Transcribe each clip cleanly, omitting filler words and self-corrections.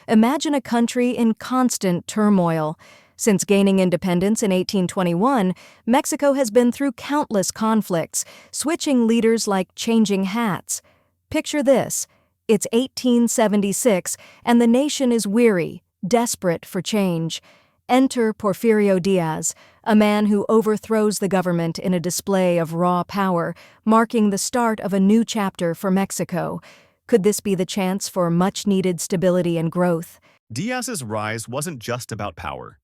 Imagine a country in constant turmoil. Since gaining independence in 1821, Mexico has been through countless conflicts, switching leaders like changing hats. Picture this. It's 1876, and the nation is weary, desperate for change. Enter Porfirio Diaz, a man who overthrows the government in a display of raw power, marking the start of a new chapter for Mexico. Could this be the chance for much-needed stability and growth? Diaz's rise wasn't just about power.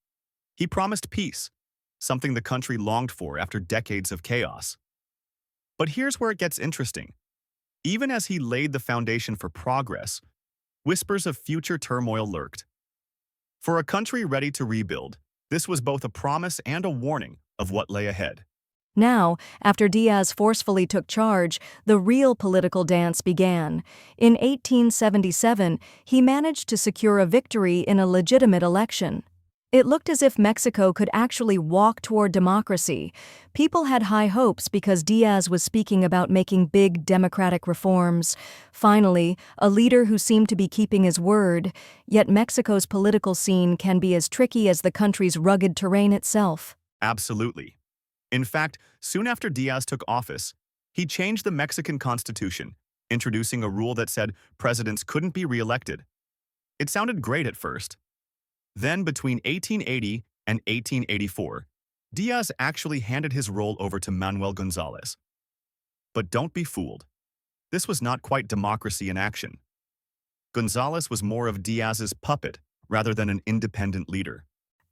He promised peace, something the country longed for after decades of chaos. But here's where it gets interesting. Even as he laid the foundation for progress, whispers of future turmoil lurked. For a country ready to rebuild, this was both a promise and a warning of what lay ahead. Now, after Diaz forcefully took charge, the real political dance began. In 1877, he managed to secure a victory in a legitimate election. It looked as if Mexico could actually walk toward democracy. People had high hopes because Diaz was speaking about making big democratic reforms. Finally, a leader who seemed to be keeping his word. Yet Mexico's political scene can be as tricky as the country's rugged terrain itself. Absolutely. In fact, soon after Diaz took office, he changed the Mexican Constitution, introducing a rule that said presidents couldn't be re-elected. It sounded great at first. Then, between 1880 and 1884, Diaz actually handed his role over to Manuel Gonzalez. But don't be fooled. This was not quite democracy in action. Gonzalez was more of Diaz's puppet rather than an independent leader.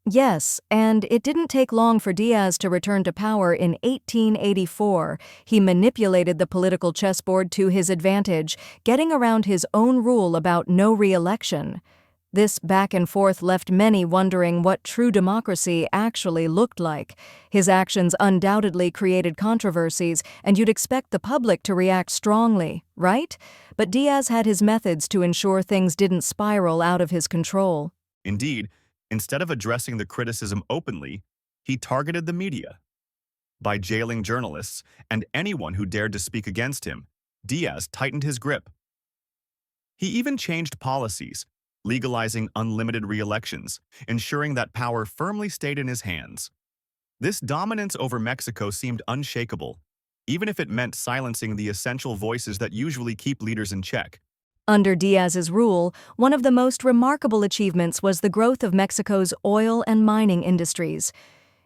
Yes, and it didn't take long for Diaz to return to power in 1884. He manipulated the political chessboard to his advantage, getting around his own rule about no re-election. This back and forth left many wondering what true democracy actually looked like. His actions undoubtedly created controversies, and you'd expect the public to react strongly, right? But Diaz had his methods to ensure things didn't spiral out of his control. Indeed, instead of addressing the criticism openly, he targeted the media. By jailing journalists and anyone who dared to speak against him, Diaz tightened his grip. He even changed policies, legalizing unlimited re-elections, ensuring that power firmly stayed in his hands. This dominance over Mexico seemed unshakable, even if it meant silencing the essential voices that usually keep leaders in check. Under Diaz's rule, one of the most remarkable achievements was the growth of Mexico's oil and mining industries.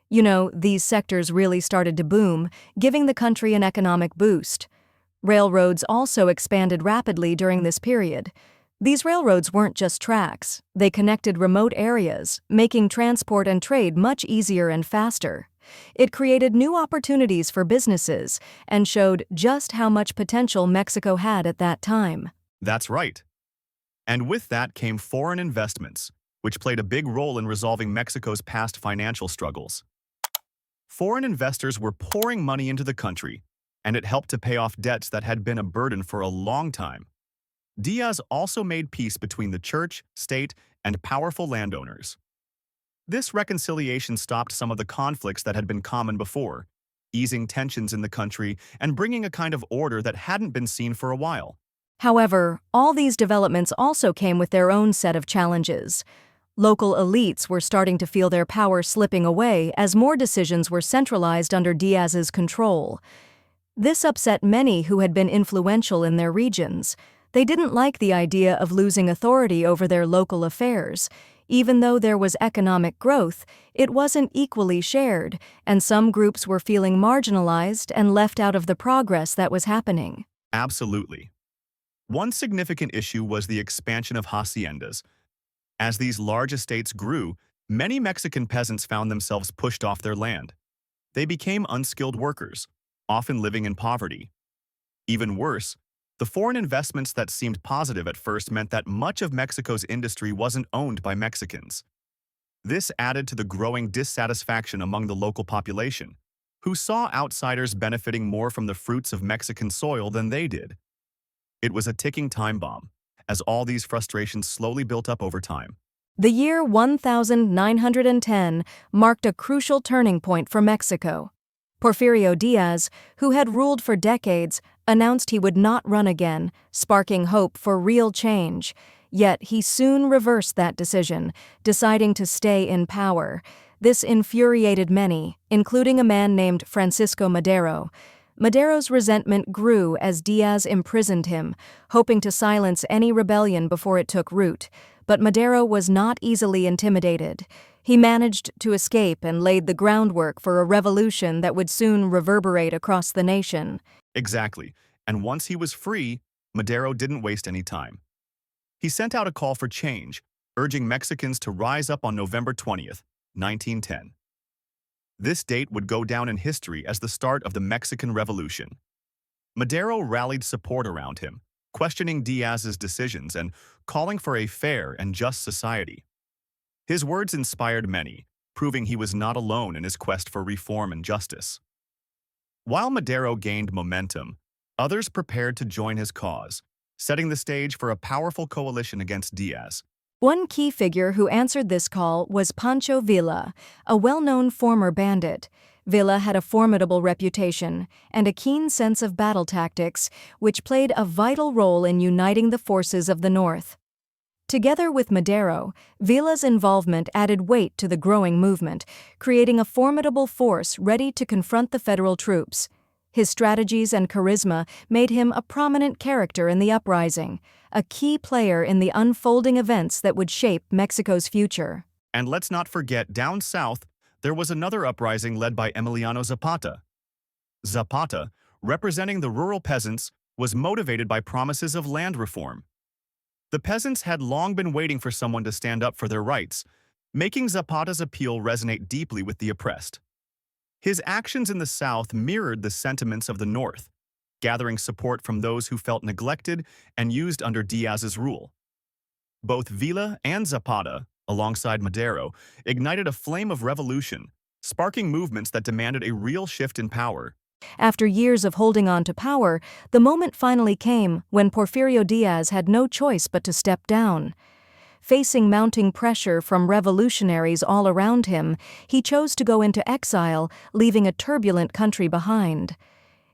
These sectors really started to boom, giving the country an economic boost. Railroads also expanded rapidly during this period. These railroads weren't just tracks. They connected remote areas, making transport and trade much easier and faster. It created new opportunities for businesses and showed just how much potential Mexico had at that time. That's right. And with that came foreign investments, which played a big role in resolving Mexico's past financial struggles. Foreign investors were pouring money into the country, and it helped to pay off debts that had been a burden for a long time. Diaz also made peace between the church, state, and powerful landowners. This reconciliation stopped some of the conflicts that had been common before, easing tensions in the country and bringing a kind of order that hadn't been seen for a while. However, all these developments also came with their own set of challenges. Local elites were starting to feel their power slipping away as more decisions were centralized under Diaz's control. This upset many who had been influential in their regions. They didn't like the idea of losing authority over their local affairs. Even though there was economic growth, it wasn't equally shared, and some groups were feeling marginalized and left out of the progress that was happening. Absolutely. One significant issue was the expansion of haciendas. As these large estates grew, many Mexican peasants found themselves pushed off their land. They became unskilled workers, often living in poverty. Even worse, the foreign investments that seemed positive at first meant that much of Mexico's industry wasn't owned by Mexicans. This added to the growing dissatisfaction among the local population, who saw outsiders benefiting more from the fruits of Mexican soil than they did. It was a ticking time bomb, as all these frustrations slowly built up over time. The year 1910 marked a crucial turning point for Mexico. Porfirio Diaz, who had ruled for decades, announced he would not run again, sparking hope for real change. Yet he soon reversed that decision, deciding to stay in power. This infuriated many, including a man named Francisco Madero. Madero's resentment grew as Diaz imprisoned him, hoping to silence any rebellion before it took root. But Madero was not easily intimidated. He managed to escape and laid the groundwork for a revolution that would soon reverberate across the nation. Exactly. And once he was free, Madero didn't waste any time. He sent out a call for change, urging Mexicans to rise up on November 20th, 1910. This date would go down in history as the start of the Mexican Revolution. Madero rallied support around him, questioning Diaz's decisions and calling for a fair and just society. His words inspired many, proving he was not alone in his quest for reform and justice. While Madero gained momentum, others prepared to join his cause, setting the stage for a powerful coalition against Diaz. One key figure who answered this call was Pancho Villa, a well-known former bandit. Villa had a formidable reputation and a keen sense of battle tactics, which played a vital role in uniting the forces of the North. Together with Madero, Villa's involvement added weight to the growing movement, creating a formidable force ready to confront the federal troops. His strategies and charisma made him a prominent character in the uprising, a key player in the unfolding events that would shape Mexico's future. And let's not forget, down south, there was another uprising led by Emiliano Zapata. Zapata, representing the rural peasants, was motivated by promises of land reform. The peasants had long been waiting for someone to stand up for their rights, making Zapata's appeal resonate deeply with the oppressed. His actions in the South mirrored the sentiments of the North, gathering support from those who felt neglected and used under Diaz's rule. Both Villa and Zapata, alongside Madero, ignited a flame of revolution, sparking movements that demanded a real shift in power. After years of holding on to power, the moment finally came when Porfirio Diaz had no choice but to step down. Facing mounting pressure from revolutionaries all around him, he chose to go into exile, leaving a turbulent country behind.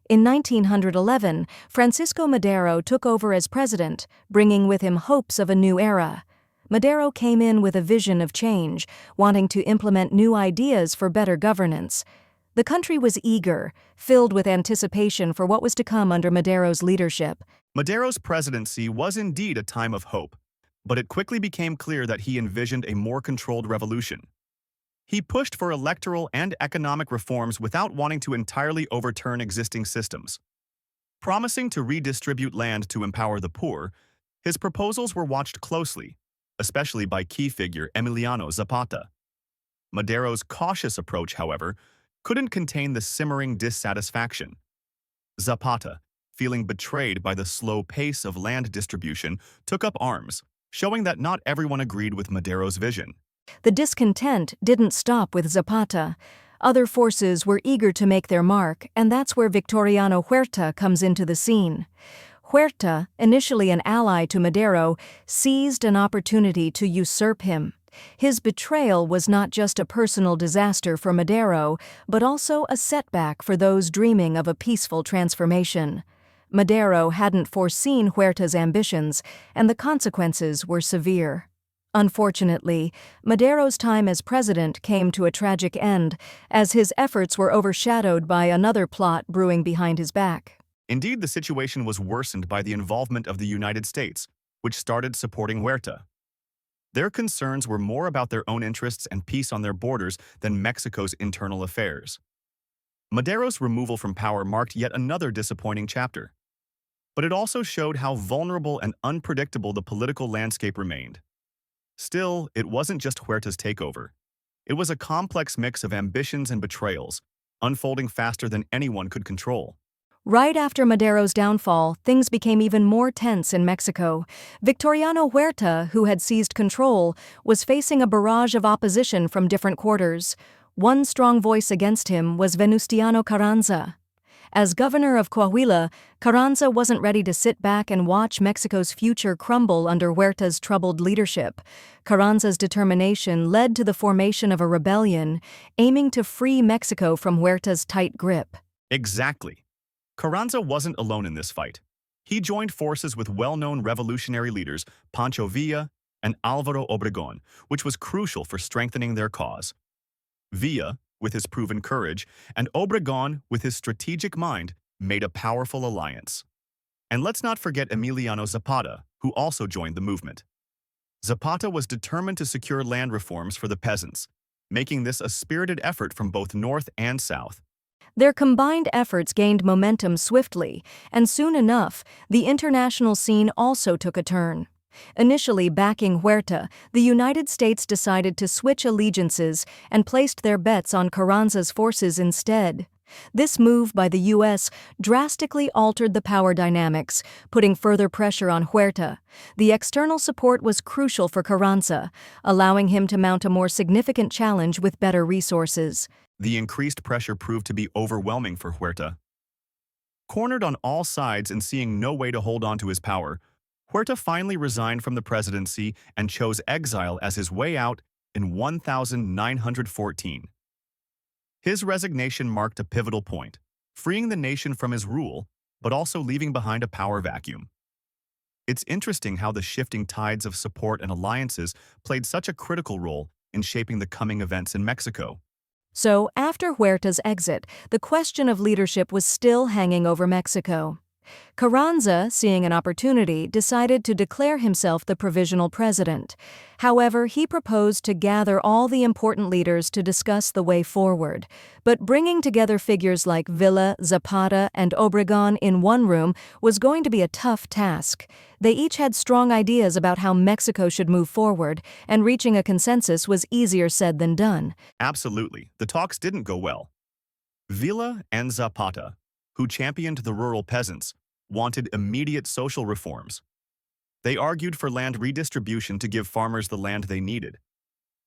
In 1911, Francisco Madero took over as president, bringing with him hopes of a new era. Madero came in with a vision of change, wanting to implement new ideas for better governance. The country was eager, filled with anticipation for what was to come under Madero's leadership. Madero's presidency was indeed a time of hope, but it quickly became clear that he envisioned a more controlled revolution. He pushed for electoral and economic reforms without wanting to entirely overturn existing systems. Promising to redistribute land to empower the poor, his proposals were watched closely, especially by key figure Emiliano Zapata. Madero's cautious approach, however, couldn't contain the simmering dissatisfaction. Zapata, feeling betrayed by the slow pace of land distribution, took up arms, showing that not everyone agreed with Madero's vision. The discontent didn't stop with Zapata. Other forces were eager to make their mark, and that's where Victoriano Huerta comes into the scene. Huerta, initially an ally to Madero, seized an opportunity to usurp him. His betrayal was not just a personal disaster for Madero, but also a setback for those dreaming of a peaceful transformation. Madero hadn't foreseen Huerta's ambitions, and the consequences were severe. Unfortunately, Madero's time as president came to a tragic end, as his efforts were overshadowed by another plot brewing behind his back. Indeed, the situation was worsened by the involvement of the United States, which started supporting Huerta. Their concerns were more about their own interests and peace on their borders than Mexico's internal affairs. Madero's removal from power marked yet another disappointing chapter. But it also showed how vulnerable and unpredictable the political landscape remained. Still, it wasn't just Huerta's takeover. It was a complex mix of ambitions and betrayals, unfolding faster than anyone could control. Right after Madero's downfall, things became even more tense in Mexico. Victoriano Huerta, who had seized control, was facing a barrage of opposition from different quarters. One strong voice against him was Venustiano Carranza. As governor of Coahuila, Carranza wasn't ready to sit back and watch Mexico's future crumble under Huerta's troubled leadership. Carranza's determination led to the formation of a rebellion, aiming to free Mexico from Huerta's tight grip. Exactly. Carranza wasn't alone in this fight. He joined forces with well-known revolutionary leaders Pancho Villa and Álvaro Obregón, which was crucial for strengthening their cause. Villa, with his proven courage, and Obregón, with his strategic mind, made a powerful alliance. And let's not forget Emiliano Zapata, who also joined the movement. Zapata was determined to secure land reforms for the peasants, making this a spirited effort from both North and South. Their combined efforts gained momentum swiftly, and soon enough, the international scene also took a turn. Initially backing Huerta, the United States decided to switch allegiances and placed their bets on Carranza's forces instead. This move by the U.S. drastically altered the power dynamics, putting further pressure on Huerta. The external support was crucial for Carranza, allowing him to mount a more significant challenge with better resources. The increased pressure proved to be overwhelming for Huerta. Cornered on all sides and seeing no way to hold on to his power, Huerta finally resigned from the presidency and chose exile as his way out in 1914. His resignation marked a pivotal point, freeing the nation from his rule, but also leaving behind a power vacuum. It's interesting how the shifting tides of support and alliances played such a critical role in shaping the coming events in Mexico. So, after Huerta's exit, the question of leadership was still hanging over Mexico. Carranza, seeing an opportunity, decided to declare himself the provisional president. However, he proposed to gather all the important leaders to discuss the way forward. But bringing together figures like Villa, Zapata, and Obregón in one room was going to be a tough task. They each had strong ideas about how Mexico should move forward, and reaching a consensus was easier said than done. Absolutely, the talks didn't go well. Villa and Zapata, who championed the rural peasants, wanted immediate social reforms. They argued for land redistribution to give farmers the land they needed.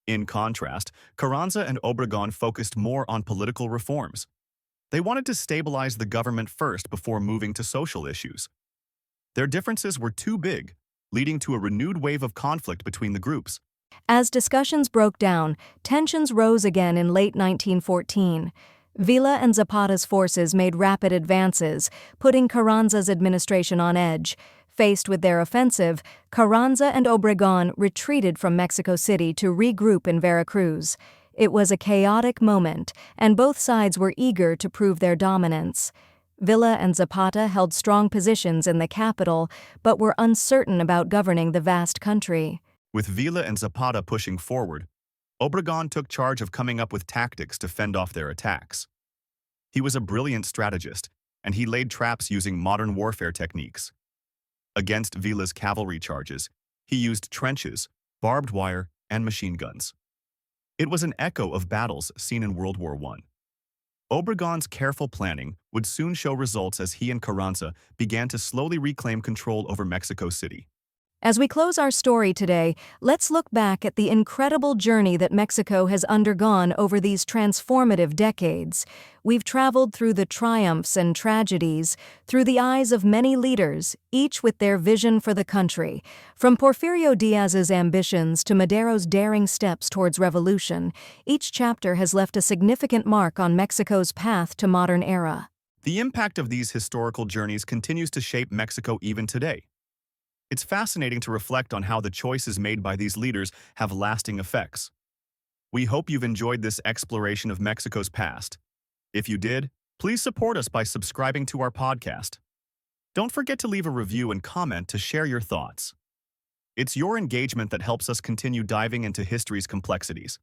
In contrast, Carranza and Obregón focused more on political reforms. They wanted to stabilize the government first before moving to social issues. Their differences were too big, leading to a renewed wave of conflict between the groups. As discussions broke down, tensions rose again in late 1914. Villa and Zapata's forces made rapid advances, putting Carranza's administration on edge. Faced with their offensive, Carranza and Obregón retreated from Mexico City to regroup in Veracruz. It was a chaotic moment, and both sides were eager to prove their dominance. Villa and Zapata held strong positions in the capital, but were uncertain about governing the vast country. With Villa and Zapata pushing forward, Obregón took charge of coming up with tactics to fend off their attacks. He was a brilliant strategist, and he laid traps using modern warfare techniques. Against Villa's cavalry charges, he used trenches, barbed wire, and machine guns. It was an echo of battles seen in World War I. Obregón's careful planning would soon show results as he and Carranza began to slowly reclaim control over Mexico City. As we close our story today, let's look back at the incredible journey that Mexico has undergone over these transformative decades. We've traveled through the triumphs and tragedies, through the eyes of many leaders, each with their vision for the country. From Porfirio Díaz's ambitions to Madero's daring steps towards revolution, each chapter has left a significant mark on Mexico's path to modern era. The impact of these historical journeys continues to shape Mexico even today. It's fascinating to reflect on how the choices made by these leaders have lasting effects. We hope you've enjoyed this exploration of Mexico's past. If you did, please support us by subscribing to our podcast. Don't forget to leave a review and comment to share your thoughts. It's your engagement that helps us continue diving into history's complexities.